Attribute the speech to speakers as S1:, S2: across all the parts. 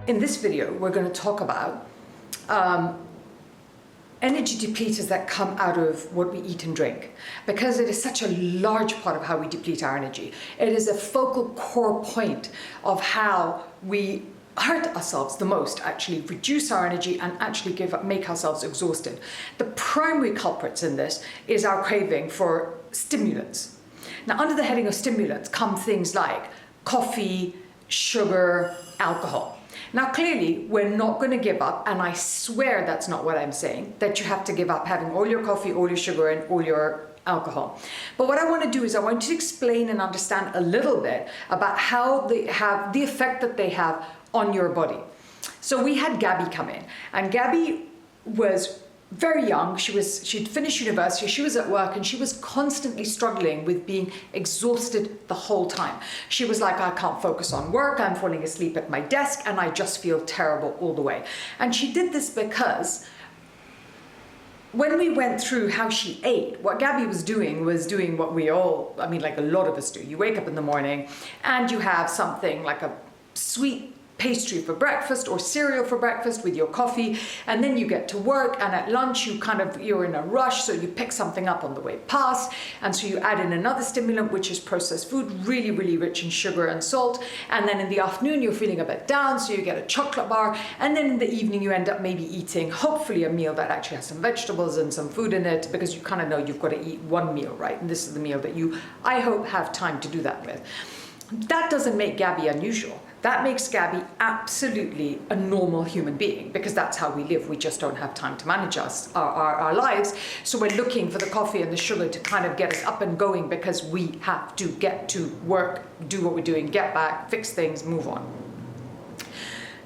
S1: In this video, we're going to talk about energy depleters that come out of what we eat and drink, because it is such a large part of how we deplete our energy. It is a focal core point of how we hurt ourselves the most, actually reduce our energy and actually make ourselves exhausted. The primary culprits in this is our craving for stimulants. Now, under the heading of stimulants come things like coffee, sugar, alcohol. Now, clearly, we're not going to give up, and I swear that's not what I'm saying, that you have to give up having all your coffee, all your sugar, and all your alcohol. But what I want to do is I want you to explain and understand a little bit about how they have the effect that they have on your body. So we had Gabby come in, and Gabby was very young. She'd finished university, she was at work, and she was constantly struggling with being exhausted the whole time. She was like, I can't focus on work, I'm falling asleep at my desk, and I just feel terrible all the way. And she did this because when we went through how she ate, what Gabby was doing what we all, like a lot of us do. You wake up in the morning and you have something like a sweet pastry for breakfast or cereal for breakfast with your coffee, and then you get to work, and at lunch you're in a rush, so you pick something up on the way past, and so you add in another stimulant, which is processed food, really, really rich in sugar and salt, and then in the afternoon you're feeling a bit down, so you get a chocolate bar, and then in the evening you end up maybe eating hopefully a meal that actually has some vegetables and some food in it, because you kind of know you've got to eat one meal, right? And this is the meal that you, I hope, have time to do that with. That doesn't make Gabby unusual. That makes Gabby absolutely a normal human being, because that's how we live. We just don't have time to manage our lives. So we're looking for the coffee and the sugar to kind of get us up and going, because we have to get to work, do what we're doing, get back, fix things, move on.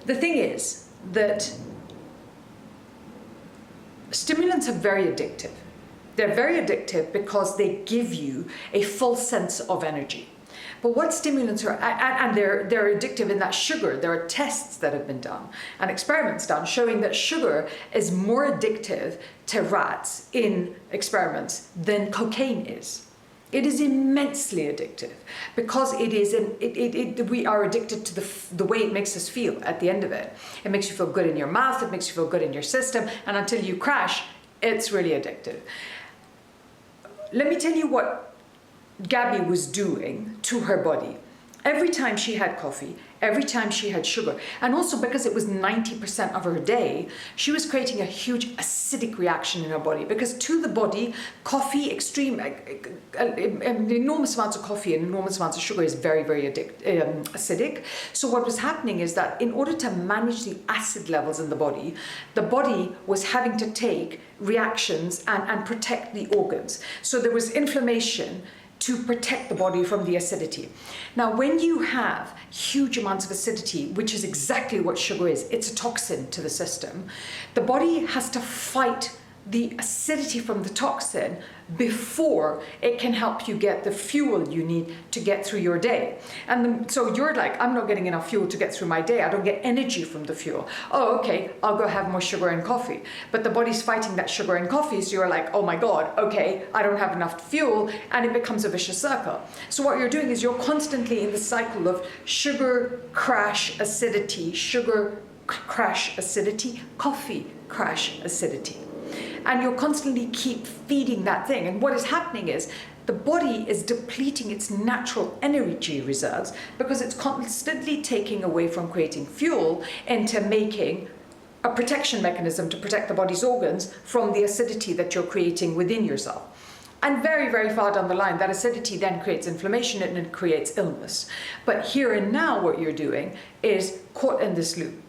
S1: The thing is that stimulants are very addictive. They're very addictive because they give you a false sense of energy. But what stimulants are, and they're addictive in that sugar, there are tests that have been done and experiments done showing that sugar is more addictive to rats in experiments than cocaine is. It is immensely addictive because we are addicted to the way it makes us feel at the end of it. It makes you feel good in your mouth, it makes you feel good in your system, and until you crash, it's really addictive. Let me tell you what Gabby was doing to her body. Every time she had coffee, every time she had sugar, and also because it was 90% of her day, she was creating a huge acidic reaction in her body, because to the body, coffee, enormous amounts of coffee and enormous amounts of sugar is very, very acidic. So what was happening is that in order to manage the acid levels in the body was having to take reactions and protect the organs. So there was inflammation to protect the body from the acidity. Now, when you have huge amounts of acidity, which is exactly what sugar is, it's a toxin to the system, the body has to fight the acidity from the toxin before it can help you get the fuel you need to get through your day. And so you're like, I'm not getting enough fuel to get through my day. I don't get energy from the fuel. Oh, okay, I'll go have more sugar and coffee. But the body's fighting that sugar and coffee, so you're like, oh my God, okay, I don't have enough fuel, and it becomes a vicious circle. So what you're doing is you're constantly in the cycle of sugar, crash, acidity, sugar, crash, acidity, coffee, crash, acidity. And you'll constantly keep feeding that thing. And what is happening is the body is depleting its natural energy reserves because it's constantly taking away from creating fuel into making a protection mechanism to protect the body's organs from the acidity that you're creating within yourself. And very, very far down the line, that acidity then creates inflammation and it creates illness. But here and now, what you're doing is caught in this loop.